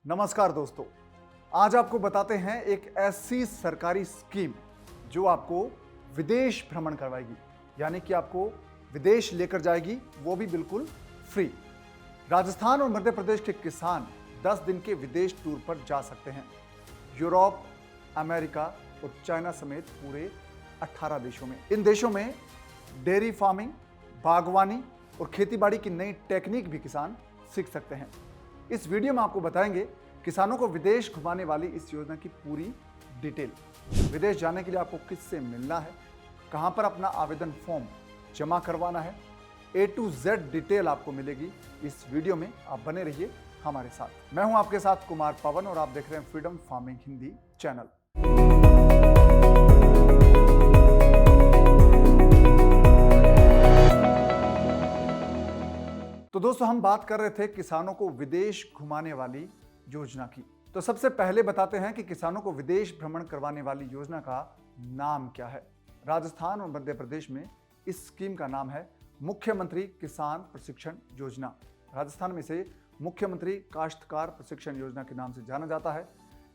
नमस्कार दोस्तों, आज आपको बताते हैं एक ऐसी सरकारी स्कीम जो आपको विदेश भ्रमण करवाएगी, यानी कि आपको विदेश लेकर जाएगी, वो भी बिल्कुल फ्री। राजस्थान और मध्य प्रदेश के किसान 10 दिन के विदेश टूर पर जा सकते हैं। यूरोप, अमेरिका और चाइना समेत पूरे 18 देशों में। इन देशों में डेयरी फार्मिंग, बागवानी और खेतीबाड़ी की नई टेक्निक भी किसान सीख सकते हैं। इस वीडियो में आपको बताएंगे किसानों को विदेश घुमाने वाली इस योजना की पूरी डिटेल। विदेश जाने के लिए आपको किससे मिलना है, कहां पर अपना आवेदन फॉर्म जमा करवाना है, A to Z डिटेल आपको मिलेगी इस वीडियो में। आप बने रहिए हमारे साथ। मैं हूं आपके साथ कुमार पवन और आप देख रहे हैं फ्रीडम फार्मिंग हिंदी चैनल। तो दोस्तों, हम बात कर रहे थे किसानों को विदेश घुमाने वाली योजना की। तो सबसे पहले बताते हैं कि किसानों को विदेश भ्रमण करवाने वाली योजना का नाम क्या है। राजस्थान और मध्य प्रदेश में इस स्कीम का नाम है मुख्यमंत्री किसान प्रशिक्षण योजना। राजस्थान में इसे मुख्यमंत्री काश्तकार प्रशिक्षण योजना के नाम से जाना जाता है।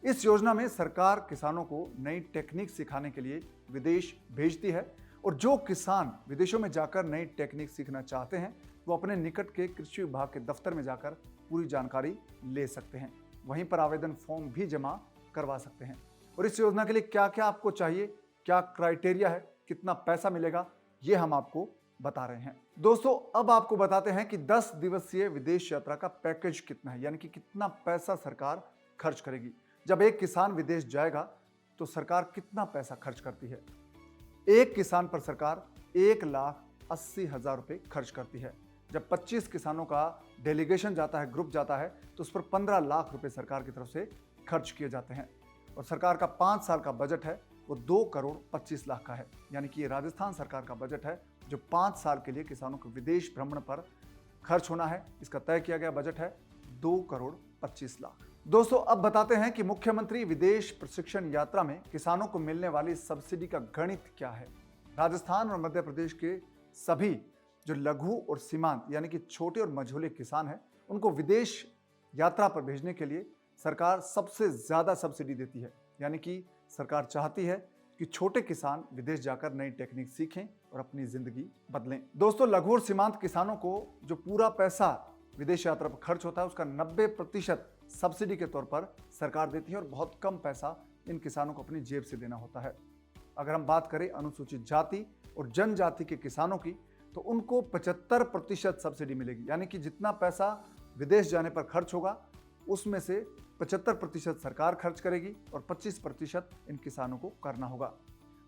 इस योजना में सरकार किसानों को नई टेक्निक सिखाने के लिए विदेश भेजती है और जो किसान विदेशों में जाकर नई टेक्निक सीखना चाहते हैं वो अपने निकट के कृषि विभाग के दफ्तर में जाकर पूरी जानकारी ले सकते हैं। वहीं पर आवेदन फॉर्म भी जमा करवा सकते हैं। और इस योजना के लिए क्या क्या आपको चाहिए, क्या क्राइटेरिया है, कितना पैसा मिलेगा, ये हम आपको बता रहे हैं। दोस्तों, अब आपको बताते हैं कि 10 दिवसीय विदेश यात्रा का पैकेज कितना है, यानी कि कितना पैसा सरकार खर्च करेगी। जब एक किसान विदेश जाएगा तो सरकार कितना पैसा खर्च करती है। एक किसान पर सरकार 1,80,000 रुपए खर्च करती है। जब 25 किसानों का डेलीगेशन जाता है, ग्रुप जाता है, तो उस पर 15 लाख रुपए सरकार की तरफ से खर्च किए जाते हैं। और सरकार का 5 साल का बजट है वो 2,25,00,000 का है। यानी कि ये राजस्थान सरकार का बजट है जो 5 साल के लिए किसानों के विदेश भ्रमण पर खर्च होना है। इसका तय किया गया बजट है 2,25,00,000। दोस्तों, अब बताते हैं कि मुख्यमंत्री विदेश प्रशिक्षण यात्रा में किसानों को मिलने वाली सब्सिडी का गणित क्या है। राजस्थान और मध्य प्रदेश के सभी जो लघु और सीमांत यानी कि छोटे और मझोले किसान हैं, उनको विदेश यात्रा पर भेजने के लिए सरकार सबसे ज्यादा सब्सिडी देती है। यानी कि सरकार चाहती है कि छोटे किसान विदेश जाकर नई टेक्निक सीखें और अपनी जिंदगी बदलें। दोस्तों, लघु और सीमांत किसानों को जो पूरा पैसा विदेश यात्रा पर खर्च होता है उसका 90% सब्सिडी के तौर पर सरकार देती है और बहुत कम पैसा इन किसानों को अपनी जेब से देना होता है। अगर हम बात करें अनुसूचित जाति और जनजाति के किसानों की, तो उनको 75% सब्सिडी मिलेगी। यानी कि जितना पैसा विदेश जाने पर खर्च होगा उसमें से 75% सरकार खर्च करेगी और 25% इन किसानों को करना होगा।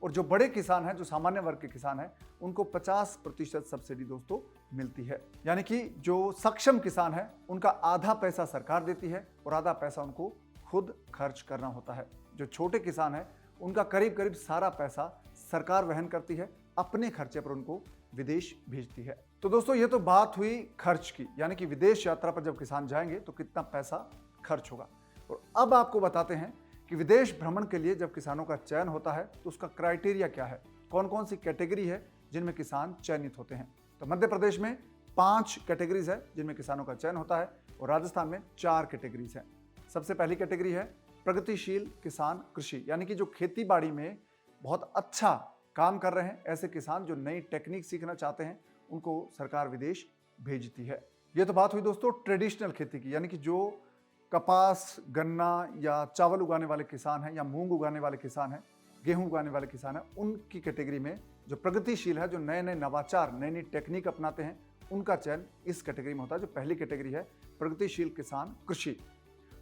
और जो बड़े किसान हैं, जो सामान्य वर्ग के किसान हैं, उनको 50% सब्सिडी दोस्तों मिलती है। यानी कि जो सक्षम किसान है उनका आधा पैसा सरकार देती है और आधा पैसा उनको खुद खर्च करना होता है। जो छोटे किसान है उनका करीब करीब सारा पैसा सरकार वहन करती है, अपने खर्चे पर उनको विदेश भेजती है। तो दोस्तों, ये तो बात हुई खर्च की, यानी कि विदेश यात्रा पर जब किसान जाएंगे तो कितना पैसा खर्च होगा। और अब आपको बताते हैं कि विदेश भ्रमण के लिए जब किसानों का चयन होता है तो उसका क्राइटेरिया क्या है, कौन कौन सी कैटेगरी है जिनमें किसान चयनित होते हैं। तो मध्य प्रदेश में 5 कैटेगरीज है जिनमें किसानों का चयन होता है और राजस्थान में 4 कैटेगरीज है। सबसे पहली कैटेगरी है प्रगतिशील किसान कृषि, यानी कि जो खेती बाड़ी में बहुत अच्छा काम कर रहे हैं, ऐसे किसान जो नई टेक्निक सीखना चाहते हैं, उनको सरकार विदेश भेजती है। ये तो बात हुई दोस्तों ट्रेडिशनल खेती की, यानी कि जो कपास, गन्ना या चावल उगाने वाले किसान हैं या मूंग उगाने वाले किसान हैं, गेहूं उगाने वाले किसान हैं, उनकी कैटेगरी में जो प्रगतिशील है, जो नए नए नवाचार, नई नई टेक्निक अपनाते हैं, उनका चयन इस कैटेगरी में होता है। जो पहली कैटेगरी है प्रगतिशील किसान कृषि।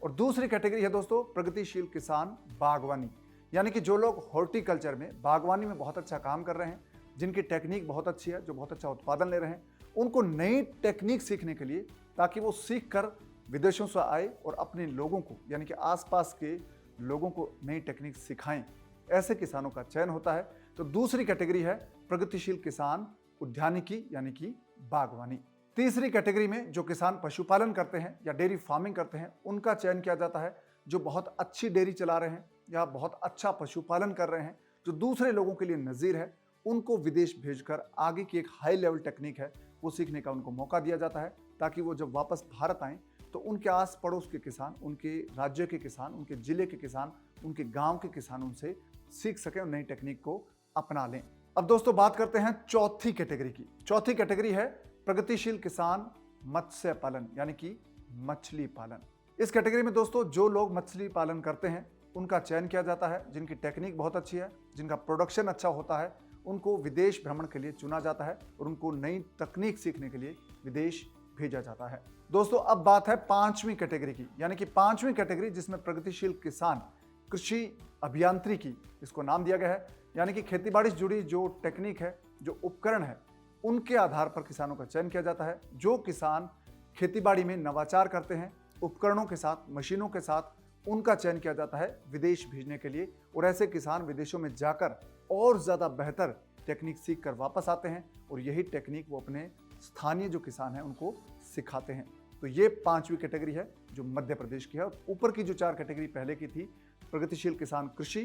और दूसरी कैटेगरी है दोस्तों प्रगतिशील किसान बागवानी, यानी कि जो लोग हॉर्टिकल्चर में, बागवानी में बहुत अच्छा काम कर रहे हैं, जिनकी टेक्निक बहुत अच्छी है, जो बहुत अच्छा उत्पादन ले रहे हैं, उनको नई टेक्निक सीखने के लिए, ताकि वो सीख कर विदेशों से आए और अपने लोगों को, यानी कि आसपास के लोगों को नई टेक्निक सिखाएं, ऐसे किसानों का चयन होता है। तो दूसरी कैटेगरी है प्रगतिशील किसान उद्यानिकी, यानी कि बागवानी। तीसरी कैटेगरी में जो किसान पशुपालन करते हैं या डेयरी फार्मिंग करते हैं, उनका चयन किया जाता है। जो बहुत अच्छी डेयरी चला रहे हैं या बहुत अच्छा पशुपालन कर रहे हैं, जो दूसरे लोगों के लिए नज़ीर है, उनको विदेश भेजकर आगे की एक हाई लेवल टेक्निक है वो सीखने का उनको मौका दिया जाता है, ताकि वो जब वापस भारत आएं तो तो उनके आस पड़ोस के किसान, उनके राज्य के किसान, उनके जिले के किसान, उनके गांव के किसान उनसे सीख सकें और नई टेक्निक को अपना लें। अब दोस्तों बात करते हैं चौथी कैटेगरी की। चौथी कैटेगरी है प्रगतिशील किसान मत्स्य पालन यानी कि मछली पालन। इस कैटेगरी में दोस्तों जो लोग मछली पालन करते हैं उनका चयन किया जाता है, जिनकी टेक्निक बहुत अच्छी है, जिनका प्रोडक्शन अच्छा होता है, उनको विदेश भ्रमण के लिए चुना जाता है और उनको नई तकनीक सीखने के लिए विदेश भेजा जाता है। दोस्तों अब बात है पांचवी कैटेगरी की, यानी कि पांचवी कैटेगरी जिसमें प्रगतिशील किसान कृषि अभियांत्रिकी इसको नाम दिया गया है, यानी कि खेतीबाड़ी से जुड़ी जो टेक्निक है, जो उपकरण है, उनके आधार पर किसानों का चयन किया जाता है। जो किसान खेतीबाड़ी में नवाचार करते हैं, उपकरणों के साथ, मशीनों के साथ, उनका चयन किया जाता है विदेश भेजने के लिए और ऐसे किसान विदेशों में जाकर और ज़्यादा बेहतर टेक्निक सीख कर वापस आते हैं और यही टेक्निक वो अपने स्थानीय जो किसान हैं उनको सिखाते हैं। तो ये पांचवी कैटेगरी है जो मध्य प्रदेश की है। और ऊपर की जो चार कैटेगरी पहले की थी, प्रगतिशील किसान कृषि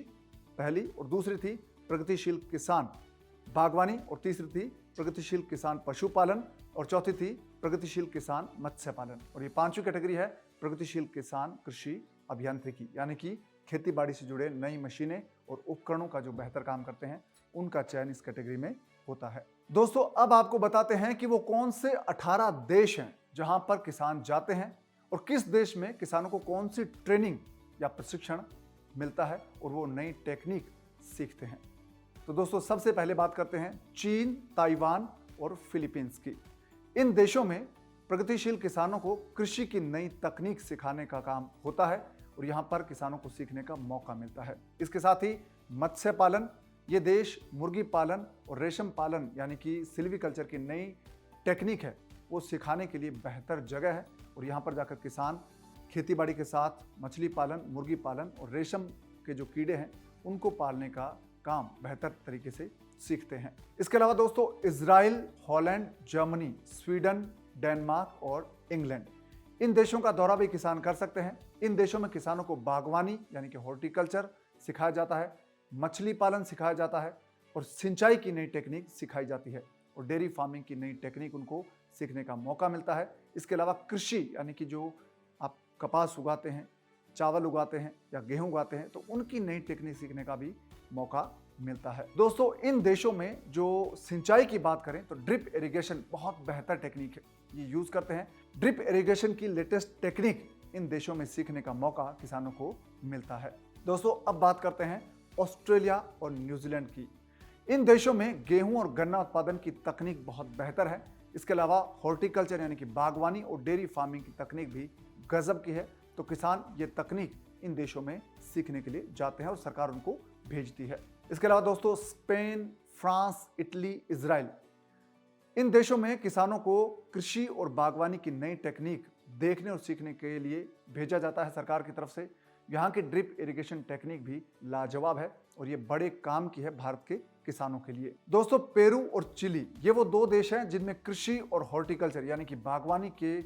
पहली और दूसरी थी प्रगतिशील किसान बागवानी और तीसरी थी प्रगतिशील किसान पशुपालन और चौथी थी प्रगतिशील किसान मत्स्य पालन। और ये पांचवी कैटेगरी है प्रगतिशील किसान कृषि अभियांत्रिकी, यानी कि खेतीबाड़ी से जुड़े नई मशीनें और उपकरणों का जो बेहतर काम करते हैं उनका चयन इस कैटेगरी में होता है। दोस्तों अब आपको बताते हैं कि वो कौन से 18 देश हैं जहां पर किसान जाते हैं और किस देश में किसानों को कौन सी ट्रेनिंग या प्रशिक्षण मिलता है और वो नई टेक्निक सीखते हैं। तो दोस्तों सबसे पहले बात करते हैं चीन, ताइवान और फिलीपींस की। इन देशों में प्रगतिशील किसानों को कृषि की नई तकनीक सिखाने का काम होता है और यहाँ पर किसानों को सीखने का मौका मिलता है। इसके साथ ही मत्स्य पालन, ये देश मुर्गी पालन और रेशम पालन यानी कि सिल्वीकल्चर की नई टेक्निक है वो सिखाने के लिए बेहतर जगह है और यहाँ पर जाकर किसान खेतीबाड़ी के साथ मछली पालन, मुर्गी पालन और रेशम के जो कीड़े हैं उनको पालने का काम बेहतर तरीके से सीखते हैं। इसके अलावा दोस्तों Israel, Holland, Germany, Sweden, Denmark और इंग्लैंड, इन देशों का दौरा भी किसान कर सकते हैं। इन देशों में किसानों को बागवानी यानी कि हॉर्टिकल्चर सिखाया जाता है, मछली पालन सिखाया जाता है और सिंचाई की नई टेक्निक सिखाई जाती है और डेयरी फार्मिंग की नई टेक्निक उनको सीखने का मौका मिलता है। इसके अलावा कृषि यानी कि जो आप कपास उगाते हैं, चावल उगाते हैं या गेहूं उगाते हैं तो उनकी नई टेक्निक सीखने का भी मौका मिलता है। दोस्तों इन देशों में जो सिंचाई की बात करें तो ड्रिप इरिगेशन बहुत बेहतर टेक्निक है, ये यूज करते हैं। ड्रिप इरिगेशन की लेटेस्ट टेक्निक इन देशों में सीखने का मौका किसानों को मिलता है। दोस्तों अब बात करते हैं ऑस्ट्रेलिया और न्यूजीलैंड की। इन देशों में गेहूं और गन्ना उत्पादन की तकनीक बहुत बेहतर है। इसके अलावा हॉर्टिकल्चर यानी कि बागवानी और डेयरी फार्मिंग की तकनीक भी गजब की है। तो किसान ये तकनीक इन देशों में सीखने के लिए जाते हैं और सरकार उनको भेजती है। इसके अलावा दोस्तों स्पेन, फ्रांस, इटली, इजराइल, इन देशों में किसानों को कृषि और बागवानी की नई टेक्निक देखने और सीखने के लिए भेजा जाता है सरकार की तरफ से। यहाँ की ड्रिप इरिगेशन टेक्निक भी लाजवाब है और ये बड़े काम की है भारत के किसानों के लिए। दोस्तों पेरू और चिली, ये वो दो देश हैं जिनमें कृषि और हॉर्टिकल्चर यानी कि बागवानी के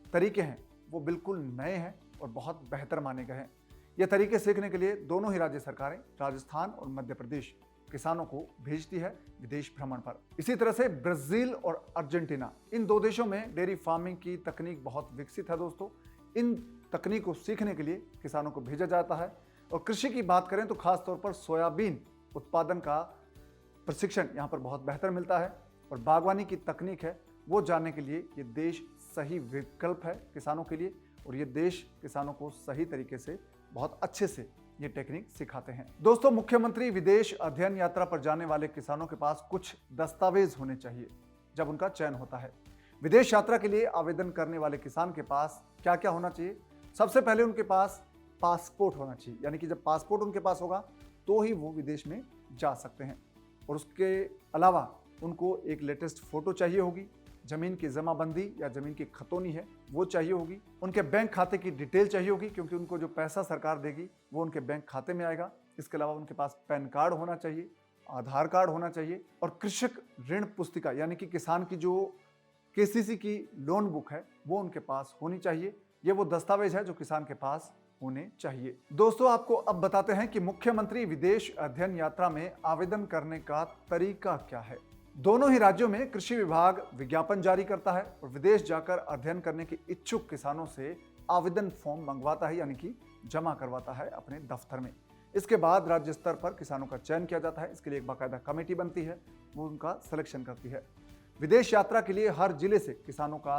तरीके हैं वो बिल्कुल नए हैं और बहुत बेहतर माने गए हैं। ये तरीके सीखने के लिए दोनों ही राज्य सरकारें, राजस्थान और मध्य प्रदेश, किसानों को भेजती है विदेश भ्रमण पर। इसी तरह से ब्राजील और अर्जेंटीना, इन दो देशों में डेयरी फार्मिंग की तकनीक बहुत विकसित है। दोस्तों इन तकनीक को सीखने के लिए किसानों को भेजा जाता है। और कृषि की बात करें तो खास तौर पर सोयाबीन उत्पादन का प्रशिक्षण यहाँ पर बहुत बेहतर मिलता है और बागवानी की तकनीक है वो जानने के लिए ये देश सही विकल्प है किसानों के लिए और ये देश किसानों को सही तरीके से बहुत अच्छे से ये टेक्निक सिखाते हैं। दोस्तों मुख्यमंत्री विदेश अध्ययन यात्रा पर जाने वाले किसानों के पास कुछ दस्तावेज होने चाहिए जब उनका चयन होता है। विदेश यात्रा के लिए आवेदन करने वाले किसान के पास क्या क्या होना चाहिए? सबसे पहले उनके पास पासपोर्ट होना चाहिए, यानी कि जब पासपोर्ट उनके पास होगा तो ही वो विदेश में जा सकते हैं। और उसके अलावा उनको एक लेटेस्ट फोटो चाहिए होगी, जमीन की जमाबंदी या जमीन की खतौनी है वो चाहिए होगी, उनके बैंक खाते की डिटेल चाहिए होगी क्योंकि उनको जो पैसा सरकार देगी वो उनके बैंक खाते में आएगा। इसके अलावा उनके पास पैन कार्ड होना चाहिए, आधार कार्ड होना चाहिए और कृषक ऋण पुस्तिका यानी कि किसान की जो केसीसी की लोन बुक है वो उनके पास होनी चाहिए। ये वो दस्तावेज है जो किसान के पास होने चाहिए। दोस्तों आपको अब बताते हैं कि मुख्यमंत्री विदेश अध्ययन यात्रा में आवेदन करने का तरीका क्या है। दोनों ही राज्यों में कृषि विभाग विज्ञापन जारी करता है और विदेश जाकर अध्ययन करने के इच्छुक किसानों से आवेदन फॉर्म मंगवाता है, यानी कि जमा करवाता है अपने दफ्तर में। इसके बाद राज्य स्तर पर किसानों का चयन किया जाता है। इसके लिए एक बाकायदा कमेटी बनती है, वो उनका सिलेक्शन करती है। विदेश यात्रा के लिए हर जिले से किसानों का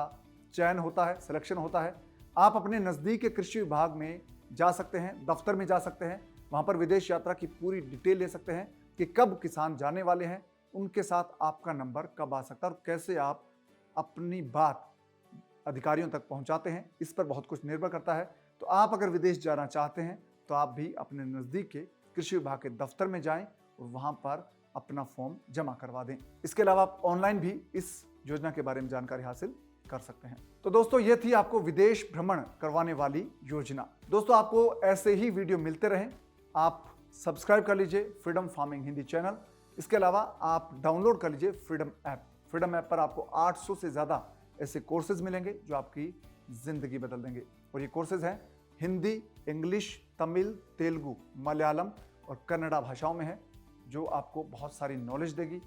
चयन होता है, सिलेक्शन होता है। आप अपने नज़दीक के कृषि विभाग में जा सकते हैं, दफ्तर में जा सकते हैं, वहाँ पर विदेश यात्रा की पूरी डिटेल ले सकते हैं कि कब किसान जाने वाले हैं, उनके साथ आपका नंबर कब आ सकता है और कैसे आप अपनी बात अधिकारियों तक पहुँचाते हैं, इस पर बहुत कुछ निर्भर करता है। तो आप अगर विदेश जाना चाहते हैं तो आप भी अपने नज़दीक के कृषि विभाग के दफ्तर में जाएं और वहाँ पर अपना फॉर्म जमा करवा दें। इसके अलावा आप ऑनलाइन भी इस योजना के बारे में जानकारी हासिल कर सकते हैं। तो दोस्तों, ये थी आपको विदेश भ्रमण करवाने वाली योजना। दोस्तों, आपको ऐसे ही वीडियो मिलते रहें। आप सब्सक्राइब कर लीजिए फ्रीडम फार्मिंग हिंदी चैनल। इसके अलावा आप डाउनलोड कर लीजिए फ्रीडम ऐप। फ्रीडम ऐप पर आपको 800 से ज़्यादा ऐसे कोर्सेज मिलेंगे जो आपकी ज़िंदगी बदल देंगे। और ये कोर्सेज हैं हिंदी, इंग्लिश, तमिल, तेलुगु, मलयालम और कन्नड़ा भाषाओं में है, जो आपको बहुत सारी नॉलेज देगी।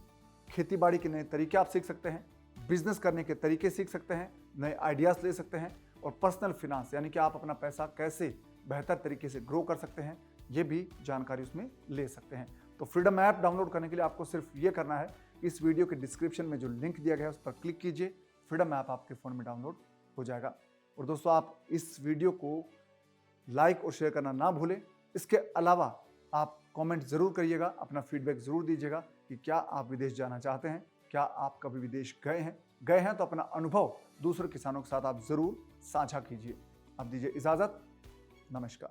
खेती बाड़ी के नए तरीके आप सीख सकते हैं, बिजनेस करने के तरीके सीख सकते हैं, नए आइडियाज़ ले सकते हैं और पर्सनल फिनांस यानी कि आप अपना पैसा कैसे बेहतर तरीके से ग्रो कर सकते हैं, ये भी जानकारी उसमें ले सकते हैं। तो फ्रीडम ऐप डाउनलोड करने के लिए आपको सिर्फ ये करना है, इस वीडियो के डिस्क्रिप्शन में जो लिंक दिया गया है उस पर क्लिक कीजिए। फ्रीडम ऐप आपके फ़ोन में डाउनलोड हो जाएगा। और दोस्तों, आप इस वीडियो को लाइक और शेयर करना ना भूलें। इसके अलावा आप कमेंट ज़रूर करिएगा, अपना फीडबैक ज़रूर दीजिएगा कि क्या आप विदेश जाना चाहते हैं, क्या आप कभी विदेश गए हैं तो अपना अनुभव दूसरे किसानों के साथ आप ज़रूर साझा कीजिए। अब दीजिए इजाज़त, नमस्कार।